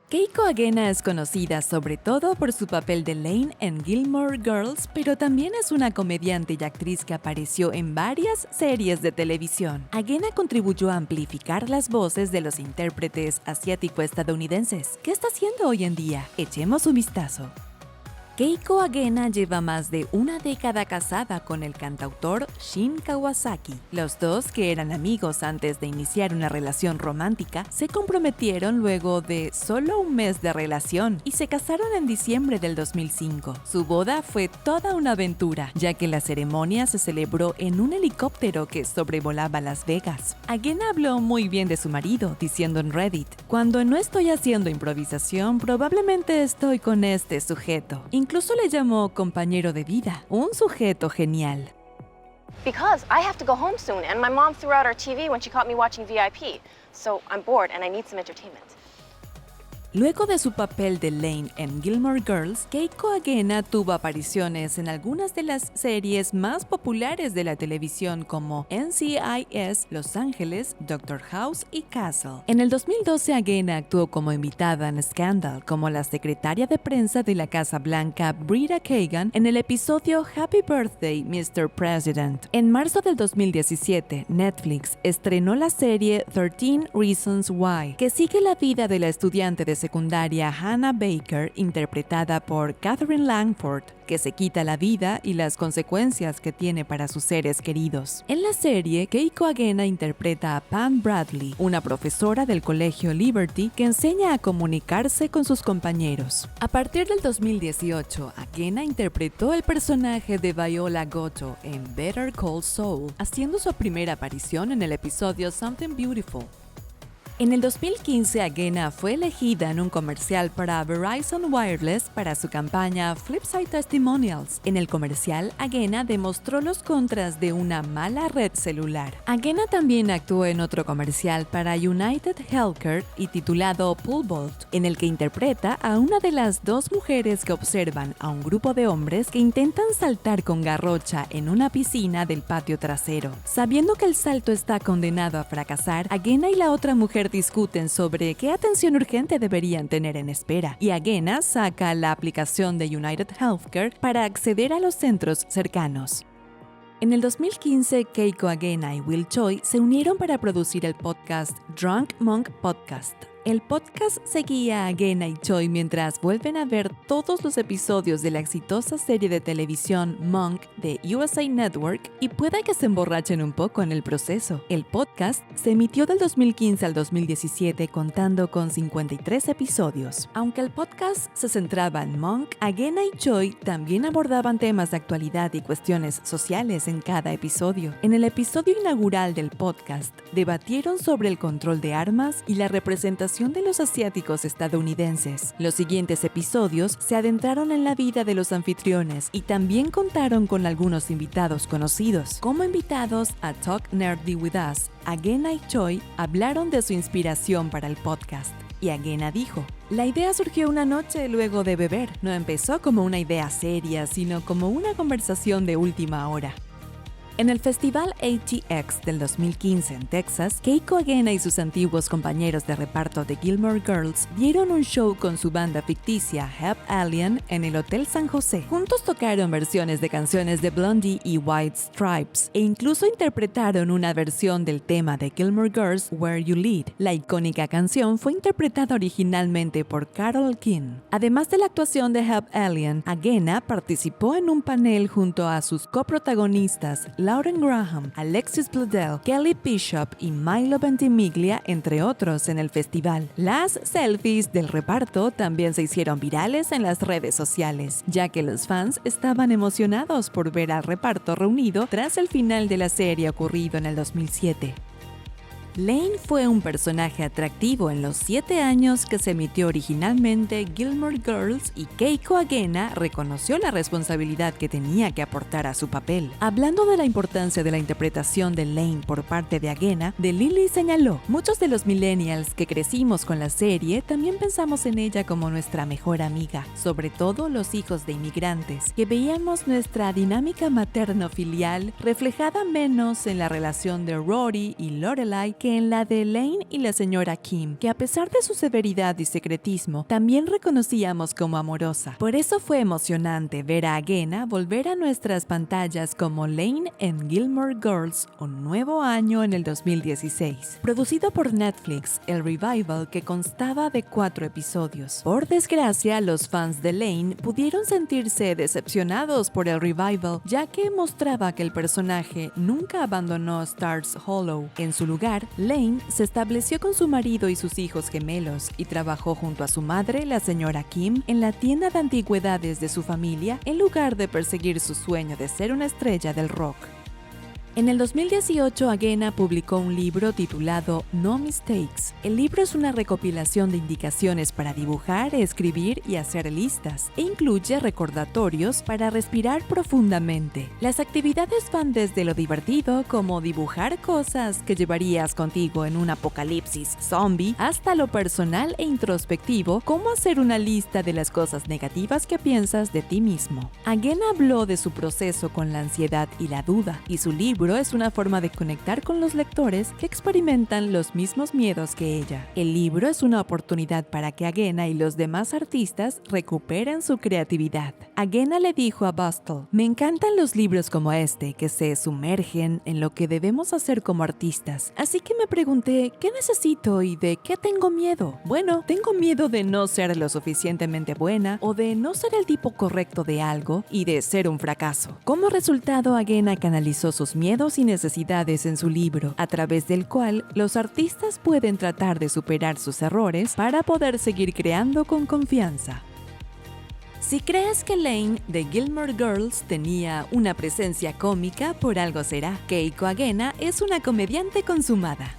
Keiko Agena es conocida sobre todo por su papel de Lane en Gilmore Girls, pero también es una comediante y actriz que apareció en varias series de televisión. Agena contribuyó a amplificar las voces de los intérpretes asiático-estadounidenses. ¿Qué está haciendo hoy en día? Echemos un vistazo. Keiko Agena lleva más de una década casada con el cantautor Shin Kawasaki. Los dos, que eran amigos antes de iniciar una relación romántica, se comprometieron luego de solo un mes de relación y se casaron en diciembre del 2005. Su boda fue toda una aventura, ya que la ceremonia se celebró en un helicóptero que sobrevolaba Las Vegas. Agena habló muy bien de su marido, diciendo en Reddit: "Cuando no estoy haciendo improvisación, probablemente estoy con este sujeto". Incluso le llamó compañero de vida, un sujeto genial. Because I have to go home soon, and my mom threw out our TV when she caught me watching VIP. So I'm bored and I need some entertainment. Luego de su papel de Lane en Gilmore Girls, Keiko Agena tuvo apariciones en algunas de las series más populares de la televisión como NCIS, Los Ángeles, Doctor House y Castle. En el 2012, Agena actuó como invitada en Scandal como la secretaria de prensa de la Casa Blanca, Britta Kagan, en el episodio Happy Birthday, Mr. President. En marzo del 2017, Netflix estrenó la serie 13 Reasons Why, que sigue la vida de la estudiante de secundaria Hannah Baker, interpretada por Catherine Langford, que se quita la vida y las consecuencias que tiene para sus seres queridos. En la serie, Keiko Agena interpreta a Pam Bradley, una profesora del colegio Liberty que enseña a comunicarse con sus compañeros. A partir del 2018, Agena interpretó el personaje de Viola Goto en Better Call Saul, haciendo su primera aparición en el episodio Something Beautiful. En el 2015, Agena fue elegida en un comercial para Verizon Wireless para su campaña Flipside Testimonials. En el comercial, Agena demostró los contras de una mala red celular. Agena también actuó en otro comercial para United Healthcare y titulado Pole Vault, en el que interpreta a una de las dos mujeres que observan a un grupo de hombres que intentan saltar con garrocha en una piscina del patio trasero. Sabiendo que el salto está condenado a fracasar, Agena y la otra mujer discuten sobre qué atención urgente deberían tener en espera, y Agena saca la aplicación de United Healthcare para acceder a los centros cercanos. En el 2015, Keiko Agena y Will Choi se unieron para producir el podcast Drunk Monk Podcast. El podcast seguía a Agena y Choi mientras vuelven a ver todos los episodios de la exitosa serie de televisión Monk de USA Network y puede que se emborrachen un poco en el proceso. El podcast se emitió del 2015 al 2017 contando con 53 episodios. Aunque el podcast se centraba en Monk, Agena y Choi también abordaban temas de actualidad y cuestiones sociales en cada episodio. En el episodio inaugural del podcast, debatieron sobre el control de armas y la representación de los asiáticos estadounidenses. Los siguientes episodios se adentraron en la vida de los anfitriones y también contaron con algunos invitados conocidos. Como invitados a Talk Nerdy With Us, Agena y Choi hablaron de su inspiración para el podcast. Y Agena dijo: "La idea surgió una noche luego de beber. No empezó como una idea seria, sino como una conversación de última hora". En el festival ATX del 2015 en Texas, Keiko Agena y sus antiguos compañeros de reparto de Gilmore Girls dieron un show con su banda ficticia Help Alien en el Hotel San José. Juntos tocaron versiones de canciones de Blondie y White Stripes e incluso interpretaron una versión del tema de Gilmore Girls Where You Lead. La icónica canción fue interpretada originalmente por Carole King. Además de la actuación de Help Alien, Agena participó en un panel junto a sus coprotagonistas Lauren Graham, Alexis Bledel, Kelly Bishop y Milo Ventimiglia, entre otros, en el festival. Las selfies del reparto también se hicieron virales en las redes sociales, ya que los fans estaban emocionados por ver al reparto reunido tras el final de la serie ocurrido en el 2007. Lane fue un personaje atractivo en los 7 años que se emitió originalmente Gilmore Girls, y Keiko Agena reconoció la responsabilidad que tenía que aportar a su papel. Hablando de la importancia de la interpretación de Lane por parte de Agena, de Lily señaló: "Muchos de los millennials que crecimos con la serie también pensamos en ella como nuestra mejor amiga, sobre todo los hijos de inmigrantes, que veíamos nuestra dinámica materno-filial reflejada menos en la relación de Rory y Lorelai que que en la de Lane y la señora Kim, que a pesar de su severidad y secretismo, también reconocíamos como amorosa. Por eso fue emocionante ver a Agena volver a nuestras pantallas como Lane en Gilmore Girls, un nuevo año en el 2016. Producido por Netflix, el revival que constaba de 4 episodios. Por desgracia, los fans de Lane pudieron sentirse decepcionados por el revival, ya que mostraba que el personaje nunca abandonó Stars Hollow. En su lugar, Lane se estableció con su marido y sus hijos gemelos y trabajó junto a su madre, la señora Kim, en la tienda de antigüedades de su familia en lugar de perseguir su sueño de ser una estrella del rock. En el 2018, Agena publicó un libro titulado No Mistakes. El libro es una recopilación de indicaciones para dibujar, escribir y hacer listas, e incluye recordatorios para respirar profundamente. Las actividades van desde lo divertido, como dibujar cosas que llevarías contigo en un apocalipsis zombie, hasta lo personal e introspectivo, como hacer una lista de las cosas negativas que piensas de ti mismo. Agena habló de su proceso con la ansiedad y la duda, y su libro es una forma de conectar con los lectores que experimentan los mismos miedos que ella. El libro es una oportunidad para que Agena y los demás artistas recuperen su creatividad. Agena le dijo a Bustle: "Me encantan los libros como este, que se sumergen en lo que debemos hacer como artistas. Así que me pregunté, ¿qué necesito y de qué tengo miedo? Bueno, tengo miedo de no ser lo suficientemente buena o de no ser el tipo correcto de algo y de ser un fracaso". Como resultado, Agena canalizó sus miedos y necesidades en su libro, a través del cual los artistas pueden tratar de superar sus errores para poder seguir creando con confianza. Si crees que Lane de Gilmore Girls tenía una presencia cómica, por algo será. Keiko Agena es una comediante consumada.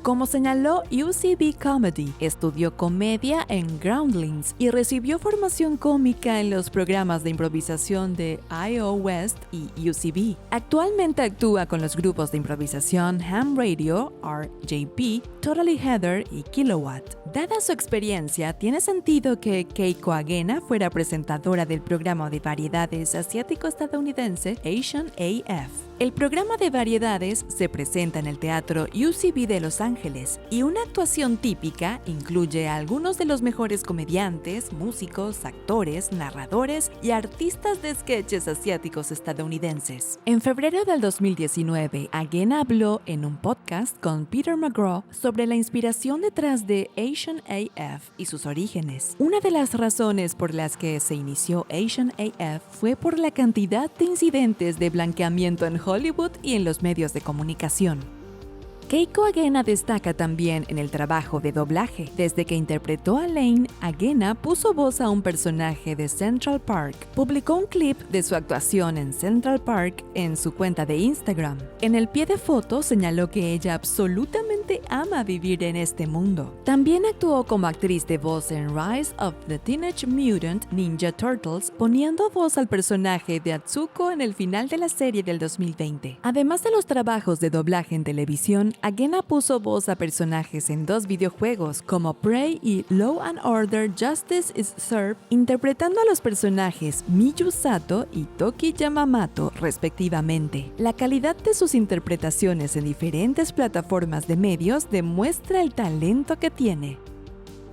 Como señaló UCB Comedy, estudió comedia en Groundlings y recibió formación cómica en los programas de improvisación de I.O. West y UCB. Actualmente actúa con los grupos de improvisación Ham Radio, RJP, Totally Heather y Kilowatt. Dada su experiencia, tiene sentido que Keiko Agena fuera presentadora del programa de variedades asiático-estadounidense Asian AF. El programa de variedades se presenta en el Teatro UCB de Los Ángeles y una actuación típica incluye a algunos de los mejores comediantes, músicos, actores, narradores y artistas de sketches asiáticos estadounidenses. En febrero del 2019, Agena habló en un podcast con Peter McGraw sobre la inspiración detrás de Asian AF y sus orígenes. Una de las razones por las que se inició Asian AF fue por la cantidad de incidentes de blanqueamiento en Hollywood y en los medios de comunicación. Keiko Agena destaca también en el trabajo de doblaje. Desde que interpretó a Lane, Agena puso voz a un personaje de Central Park. Publicó un clip de su actuación en Central Park en su cuenta de Instagram. En el pie de foto señaló que ella absolutamente ama vivir en este mundo. También actuó como actriz de voz en Rise of the Teenage Mutant Ninja Turtles, poniendo voz al personaje de Atsuko en el final de la serie del 2020. Además de los trabajos de doblaje en televisión, Agena puso voz a personajes en 2 videojuegos como Prey y Law and Order Justice is Served, interpretando a los personajes Miyu Sato y Toki Yamamoto respectivamente. La calidad de sus interpretaciones en diferentes plataformas de medios demuestra el talento que tiene.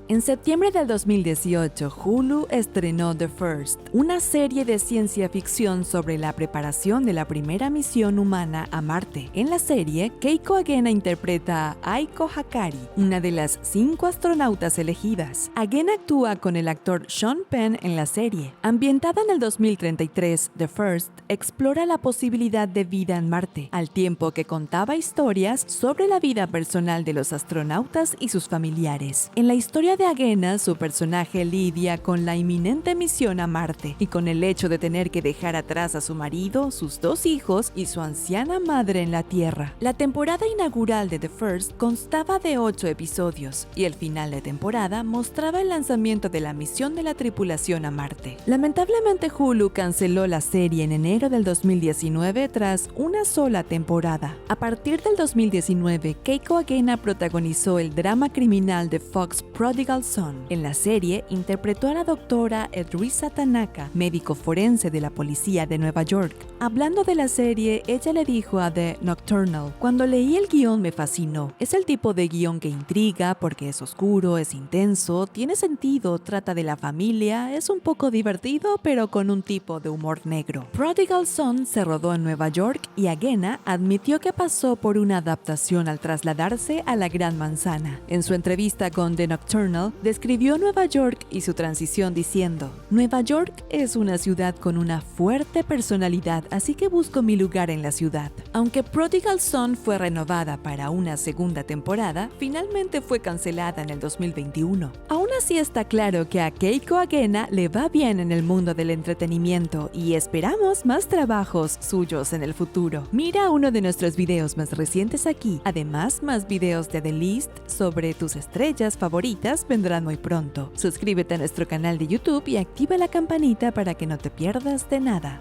En septiembre del 2018, Hulu estrenó The First, una serie de ciencia ficción sobre la preparación de la primera misión humana a Marte. En la serie, Keiko Agena interpreta a Aiko Hakari, una de las 5 astronautas elegidas. Agena actúa con el actor Sean Penn en la serie. Ambientada en el 2033, The First explora la posibilidad de vida en Marte, al tiempo que contaba historias sobre la vida personal de los astronautas y sus familiares. En la historia de Agena, su personaje lidia con la inminente misión a Marte y con el hecho de tener que dejar atrás a su marido, sus 2 hijos y su anciana madre en la Tierra. La temporada inaugural de The First constaba de 8 episodios y el final de temporada mostraba el lanzamiento de la misión de la tripulación a Marte. Lamentablemente, Hulu canceló la serie en enero del 2019 tras una sola temporada. A partir del 2019, Keiko Agena protagonizó el drama criminal de Fox Prodigal Prodigal Son. En la serie, interpretó a la doctora Edrisa Tanaka, médico forense de la policía de Nueva York. Hablando de la serie, ella le dijo a The Nocturnal: "Cuando leí el guión me fascinó. Es el tipo de guión que intriga porque es oscuro, es intenso, tiene sentido, trata de la familia, es un poco divertido pero con un tipo de humor negro". Prodigal Son se rodó en Nueva York y Agena admitió que pasó por una adaptación al trasladarse a la Gran Manzana. En su entrevista con The Nocturnal, describió Nueva York y su transición diciendo: "Nueva York es una ciudad con una fuerte personalidad, así que busco mi lugar en la ciudad". Aunque Prodigal Son fue renovada para una segunda temporada, finalmente fue cancelada en el 2021. Aún así está claro que a Keiko Agena le va bien en el mundo del entretenimiento y esperamos más trabajos suyos en el futuro. Mira uno de nuestros videos más recientes aquí. Además, más videos de The List sobre tus estrellas favoritas vendrán muy pronto. Suscríbete a nuestro canal de YouTube y activa la campanita para que no te pierdas de nada.